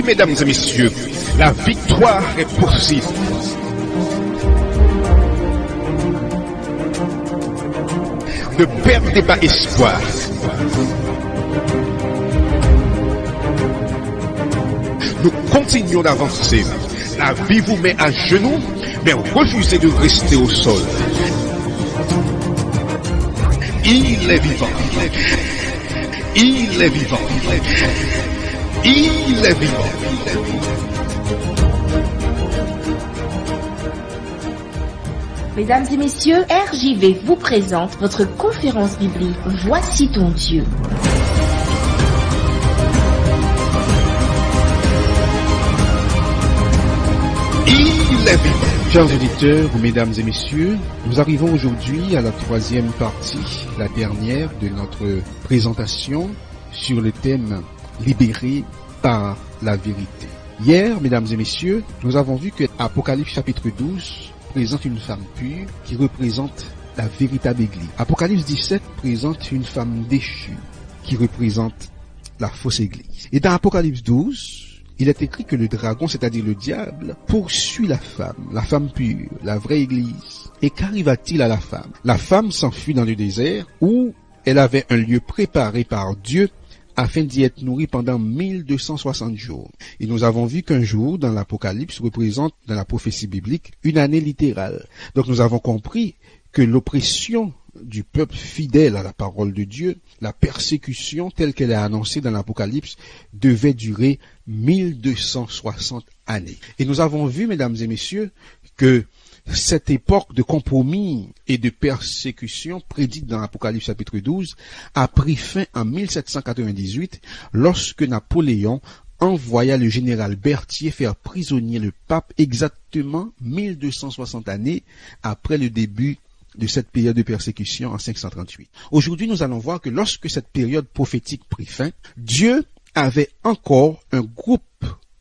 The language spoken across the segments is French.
Oui, mesdames et messieurs, la victoire est possible. Ne perdez pas espoir. Nous continuons d'avancer. La vie vous met à genoux, mais refusez de rester au sol. Il est vivant. Il est vivant. Il est vivant. Mesdames et messieurs, RJV vous présente votre conférence biblique Voici ton Dieu. Il est vivant. Chers auditeurs, mesdames et messieurs, nous arrivons aujourd'hui à la troisième partie, la dernière de notre présentation sur le thème « Libéré par la vérité ». Hier, mesdames et messieurs, nous avons vu que Apocalypse chapitre 12 présente une femme pure qui représente la véritable Église. Apocalypse 17 présente une femme déchue qui représente la fausse Église. Et dans Apocalypse 12, il est écrit que le dragon, c'est-à-dire le diable, poursuit la femme pure, la vraie Église. Et qu'arriva-t-il à la femme? La femme s'enfuit dans le désert où elle avait un lieu préparé par Dieu afin d'y être nourrie pendant 1260 jours. Et nous avons vu qu'un jour, dans l'Apocalypse, représente, dans la prophétie biblique, une année littérale. Donc nous avons compris que l'oppression du peuple fidèle à la parole de Dieu, la persécution telle qu'elle est annoncée dans l'Apocalypse, devait durer 1260 années. Et nous avons vu, mesdames et messieurs, que cette époque de compromis et de persécution prédite dans l'Apocalypse chapitre 12 a pris fin en 1798 lorsque Napoléon envoya le général Berthier faire prisonnier le pape exactement 1260 années après le début de cette période de persécution en 538. Aujourd'hui, nous allons voir que lorsque cette période prophétique prit fin, Dieu avait encore un groupe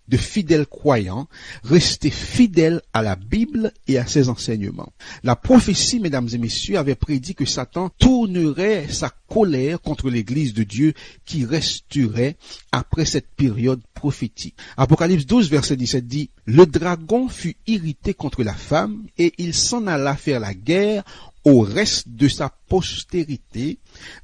de fidèles croyants restés fidèles à la Bible et à ses enseignements. La prophétie, mesdames et messieurs, avait prédit que Satan tournerait sa colère contre l'Église de Dieu qui resterait après cette période prophétique. Apocalypse 12, verset 17 dit « Le dragon fut irrité contre la femme et il s'en alla faire la guerre au reste de sa postérité,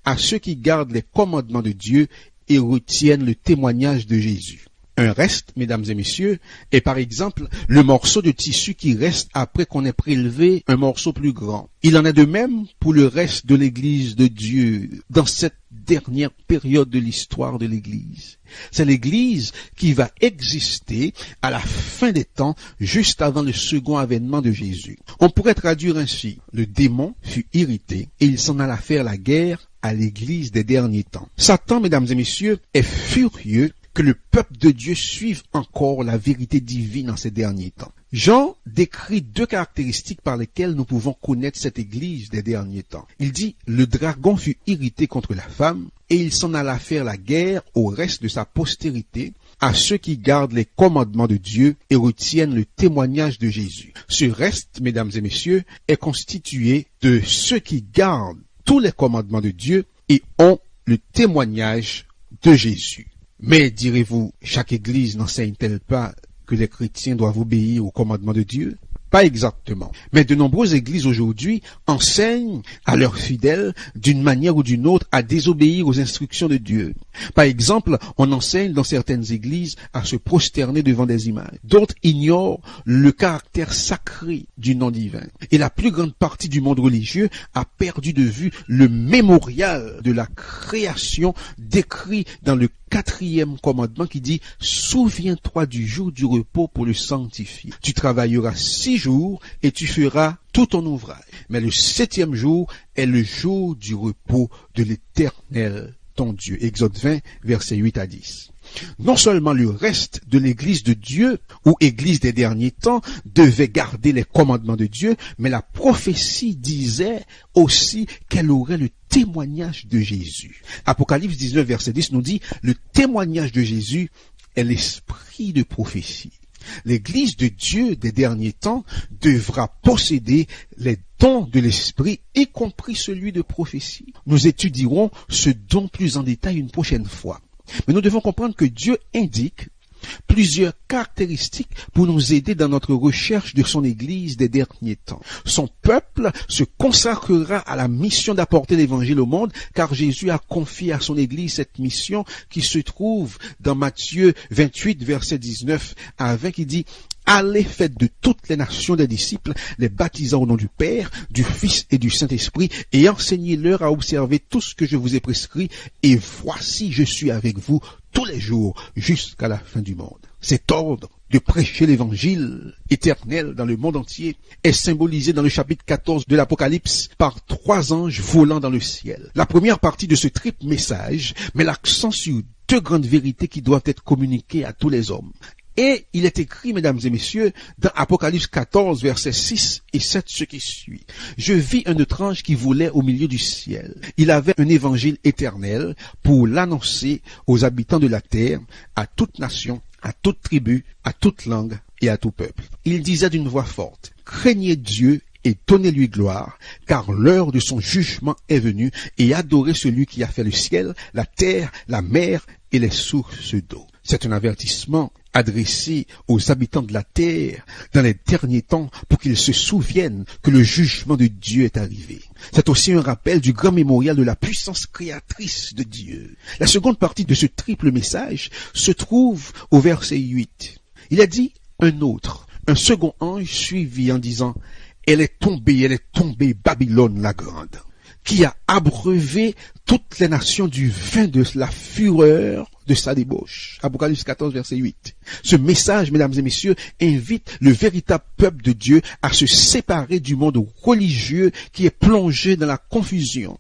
à ceux qui gardent les commandements de Dieu et retiennent le témoignage de Jésus. » Un reste, mesdames et messieurs, est par exemple le morceau de tissu qui reste après qu'on ait prélevé un morceau plus grand. Il en est de même pour le reste de l'Église de Dieu dans cette dernière période de l'histoire de l'Église. C'est l'Église qui va exister à la fin des temps, juste avant le second avènement de Jésus. On pourrait traduire ainsi, le démon fut irrité et il s'en alla faire la guerre à l'Église des derniers temps. Satan, mesdames et messieurs, est furieux que le peuple de Dieu suive encore la vérité divine en ces derniers temps. Jean décrit deux caractéristiques par lesquelles nous pouvons connaître cette Église des derniers temps. Il dit « Le dragon fut irrité contre la femme et il s'en alla faire la guerre au reste de sa postérité, à ceux qui gardent les commandements de Dieu et retiennent le témoignage de Jésus. » Ce reste, mesdames et messieurs, est constitué de ceux qui gardent tous les commandements de Dieu et ont le témoignage de Jésus. Mais, direz-vous, chaque église n'enseigne-t-elle pas que les chrétiens doivent obéir aux commandements de Dieu? Pas exactement. Mais de nombreuses églises aujourd'hui enseignent à leurs fidèles, d'une manière ou d'une autre, à désobéir aux instructions de Dieu. Par exemple, on enseigne dans certaines églises à se prosterner devant des images. D'autres ignorent le caractère sacré du nom divin. Et la plus grande partie du monde religieux a perdu de vue le mémorial de la création décrit dans le 4e commandement qui dit « Souviens-toi du jour du repos pour le sanctifier. Tu travailleras 6 jours et tu feras tout ton ouvrage. Mais le 7e jour est le jour du repos de l'Éternel, ton Dieu. » Exode 20, versets 8 à 10. Non seulement le reste de l'Église de Dieu, ou Église des derniers temps, devait garder les commandements de Dieu, mais la prophétie disait aussi qu'elle aurait le témoignage de Jésus. Apocalypse 19, verset 10 nous dit « Le témoignage de Jésus est l'esprit de prophétie. » L'Église de Dieu des derniers temps devra posséder les dons de l'esprit, y compris celui de prophétie. Nous étudierons ce don plus en détail une prochaine fois. Mais nous devons comprendre que Dieu indique plusieurs caractéristiques pour nous aider dans notre recherche de son Église des derniers temps. Son peuple se consacrera à la mission d'apporter l'Évangile au monde, car Jésus a confié à son Église cette mission qui se trouve dans Matthieu 28, verset 19 à 20, qui dit « Allez, faites de toutes les nations des disciples, les baptisant au nom du Père, du Fils et du Saint-Esprit, et enseignez-leur à observer tout ce que je vous ai prescrit, et voici, je suis avec vous tous les jours jusqu'à la fin du monde. » Cet ordre de prêcher l'évangile éternel dans le monde entier est symbolisé dans le chapitre 14 de l'Apocalypse par 3 anges volant dans le ciel. La première partie de ce triple message met l'accent sur 2 grandes vérités qui doivent être communiquées à tous les hommes. Et il est écrit, mesdames et messieurs, dans Apocalypse 14, versets 6 et 7, ce qui suit. Je vis un autre ange qui volait au milieu du ciel. Il avait un évangile éternel pour l'annoncer aux habitants de la terre, à toute nation, à toute tribu, à toute langue et à tout peuple. Il disait d'une voix forte, « Craignez Dieu et donnez-lui gloire, car l'heure de son jugement est venue, et adorez celui qui a fait le ciel, la terre, la mer et les sources d'eau. » C'est un avertissement adressé aux habitants de la terre dans les derniers temps pour qu'ils se souviennent que le jugement de Dieu est arrivé. C'est aussi un rappel du grand mémorial de la puissance créatrice de Dieu. La seconde partie de ce triple message se trouve au verset 8. Il a dit un second ange suivit en disant « Elle est tombée, Babylone la grande, qui a abreuvé toutes les nations du vin de la fureur de sa débauche. » Apocalypse 14, verset 8. Ce message, mesdames et messieurs, invite le véritable peuple de Dieu à se séparer du monde religieux qui est plongé dans la confusion.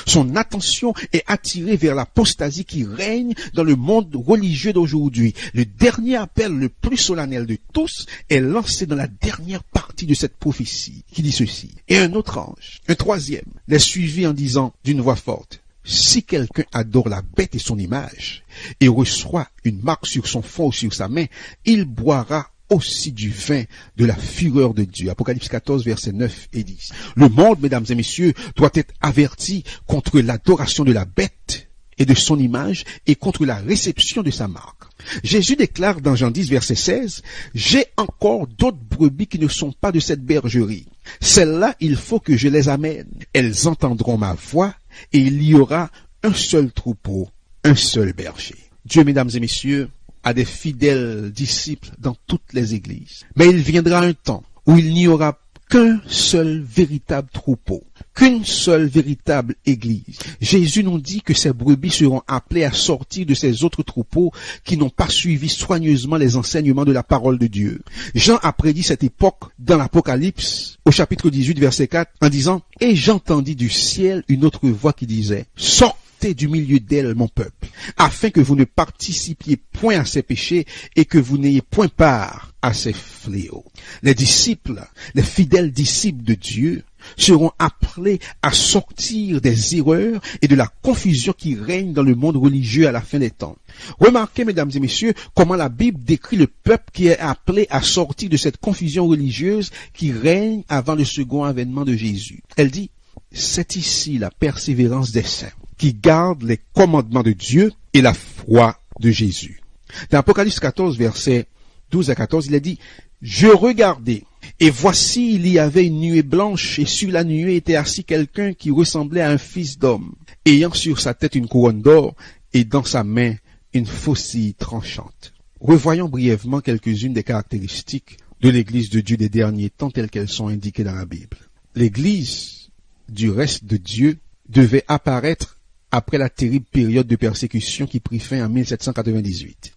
Son attention est attirée vers l'apostasie qui règne dans le monde religieux d'aujourd'hui. Le dernier appel le plus solennel de tous est lancé dans la dernière partie de cette prophétie, qui dit ceci. Et un autre ange, un troisième, les suivit en disant d'une voix forte, « Si quelqu'un adore la bête et son image, et reçoit une marque sur son front ou sur sa main, il boira aussi du vin de la fureur de Dieu. » Apocalypse 14, versets 9 et 10. Le monde, mesdames et messieurs, doit être averti contre l'adoration de la bête et de son image et contre la réception de sa marque. Jésus déclare dans Jean 10, verset 16, « J'ai encore d'autres brebis qui ne sont pas de cette bergerie. Celles-là, il faut que je les amène. Elles entendront ma voix et il y aura un seul troupeau, un seul berger. » Dieu, mesdames et messieurs, a des fidèles disciples dans toutes les églises. Mais il viendra un temps où il n'y aura qu'un seul véritable troupeau, qu'une seule véritable église. Jésus nous dit que ces brebis seront appelées à sortir de ces autres troupeaux qui n'ont pas suivi soigneusement les enseignements de la parole de Dieu. Jean a prédit cette époque dans l'Apocalypse, au chapitre 18, verset 4, en disant « Et j'entendis du ciel une autre voix qui disait « Sortez du milieu d'elle, mon peuple, afin que vous ne participiez point à ses péchés et que vous n'ayez point part à ses fléaux. » Les disciples, les fidèles disciples de Dieu, seront appelés à sortir des erreurs et de la confusion qui règne dans le monde religieux à la fin des temps. Remarquez, mesdames et messieurs, comment la Bible décrit le peuple qui est appelé à sortir de cette confusion religieuse qui règne avant le second avènement de Jésus. Elle dit, c'est ici la persévérance des saints, qui gardent les commandements de Dieu et la foi de Jésus. Dans Apocalypse 14, versets 12 à 14, il a dit, « Je regardais, et voici il y avait une nuée blanche, et sur la nuée était assis quelqu'un qui ressemblait à un fils d'homme, ayant sur sa tête une couronne d'or, et dans sa main une faucille tranchante. » Revoyons brièvement quelques-unes des caractéristiques de l'Église de Dieu des derniers temps telles qu'elles sont indiquées dans la Bible. L'Église du reste de Dieu devait apparaître après la terrible période de persécution qui prit fin en 1798.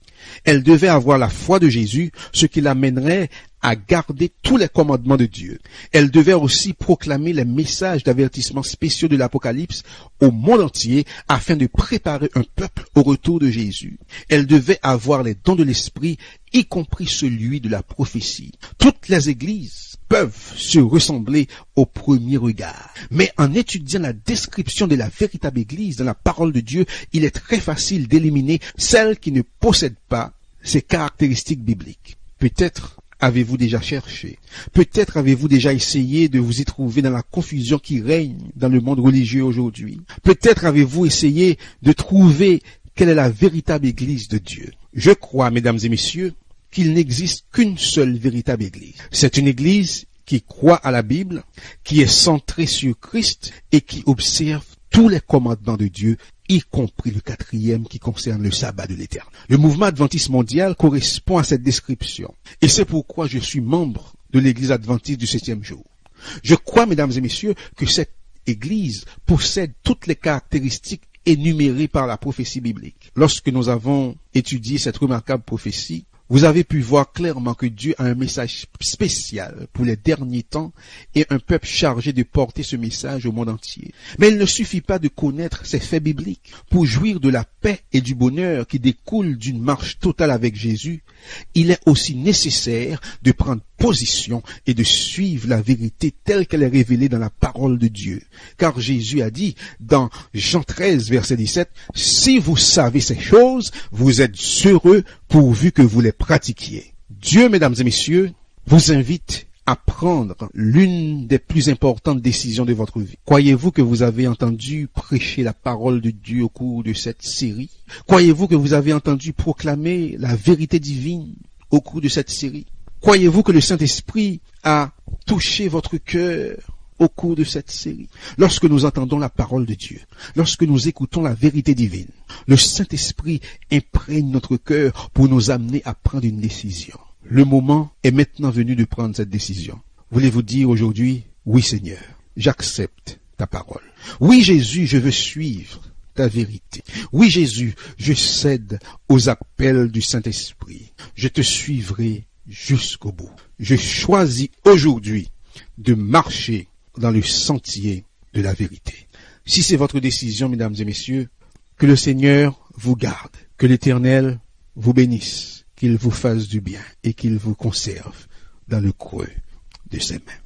Elle devait avoir la foi de Jésus, ce qui l'amènerait à garder tous les commandements de Dieu. Elle devait aussi proclamer les messages d'avertissement spéciaux de l'Apocalypse au monde entier afin de préparer un peuple au retour de Jésus. Elle devait avoir les dons de l'Esprit, y compris celui de la prophétie. Toutes les églises peuvent se ressembler au premier regard. Mais en étudiant la description de la véritable Église dans la parole de Dieu, il est très facile d'éliminer celles qui ne possèdent pas ces caractéristiques bibliques. Peut-être avez-vous déjà cherché, peut-être avez-vous déjà essayé de vous y trouver dans la confusion qui règne dans le monde religieux aujourd'hui. Peut-être avez-vous essayé de trouver quelle est la véritable Église de Dieu. Je crois, mesdames et messieurs, qu'il n'existe qu'une seule véritable Église. C'est une Église qui croit à la Bible, qui est centrée sur Christ et qui observe tous les commandements de Dieu, y compris le 4e qui concerne le sabbat de l'Éternel. Le mouvement adventiste mondial correspond à cette description. Et c'est pourquoi je suis membre de l'Église adventiste du 7e jour. Je crois, mesdames et messieurs, que cette Église possède toutes les caractéristiques énumérées par la prophétie biblique. Lorsque nous avons étudié cette remarquable prophétie, vous avez pu voir clairement que Dieu a un message spécial pour les derniers temps et un peuple chargé de porter ce message au monde entier. Mais il ne suffit pas de connaître ces faits bibliques. Pour jouir de la paix et du bonheur qui découlent d'une marche totale avec Jésus, il est aussi nécessaire de prendre position et de suivre la vérité telle qu'elle est révélée dans la parole de Dieu. Car Jésus a dit dans Jean 13, verset 17, « Si vous savez ces choses, vous êtes heureux pourvu que vous les pratiquiez. » Dieu, mesdames et messieurs, vous invite à prendre l'une des plus importantes décisions de votre vie. Croyez-vous que vous avez entendu prêcher la parole de Dieu au cours de cette série? Croyez-vous que vous avez entendu proclamer la vérité divine au cours de cette série? Croyez-vous que le Saint-Esprit a touché votre cœur au cours de cette série? Lorsque nous entendons la parole de Dieu, lorsque nous écoutons la vérité divine, le Saint-Esprit imprègne notre cœur pour nous amener à prendre une décision. Le moment est maintenant venu de prendre cette décision. Voulez-vous dire aujourd'hui, oui Seigneur, j'accepte ta parole. Oui Jésus, je veux suivre ta vérité. Oui Jésus, je cède aux appels du Saint-Esprit. Je te suivrai jusqu'au bout. Je choisis aujourd'hui de marcher dans le sentier de la vérité. Si c'est votre décision, mesdames et messieurs, que le Seigneur vous garde, que l'Éternel vous bénisse, qu'il vous fasse du bien et qu'il vous conserve dans le creux de ses mains.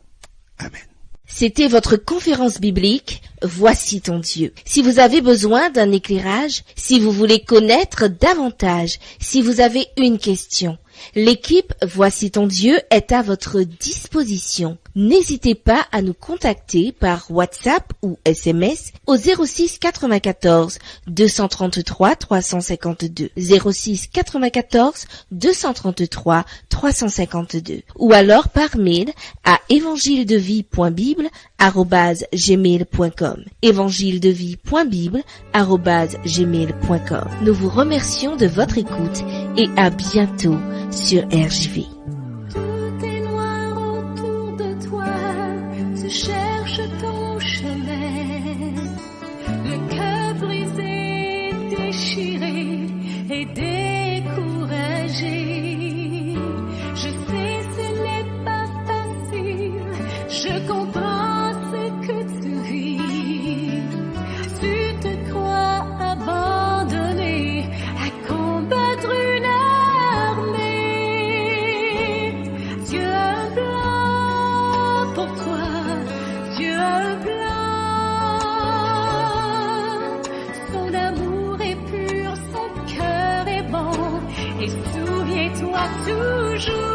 Amen. C'était votre conférence biblique « Voici ton Dieu ». Si vous avez besoin d'un éclairage, si vous voulez connaître davantage, si vous avez une question, l'équipe « Voici ton Dieu » est à votre disposition. N'hésitez pas à nous contacter par WhatsApp ou SMS au 06 94 233 352 06 94 233 352 ou alors par mail à evangiledevie.bible@gmail.com evangiledevie.bible@gmail.com. Nous vous remercions de votre écoute et à bientôt sur RJV. Cherche ton chemin, le cœur brisé, déchiré et découragé. Je sais ce n'est pas facile, je comprends ce que tu vis. Tu te crois abandonné à combattre une armée. Dieu a un plan pour toi. Dieu a un plan, son amour est pur, son cœur est bon, et souviens-toi toujours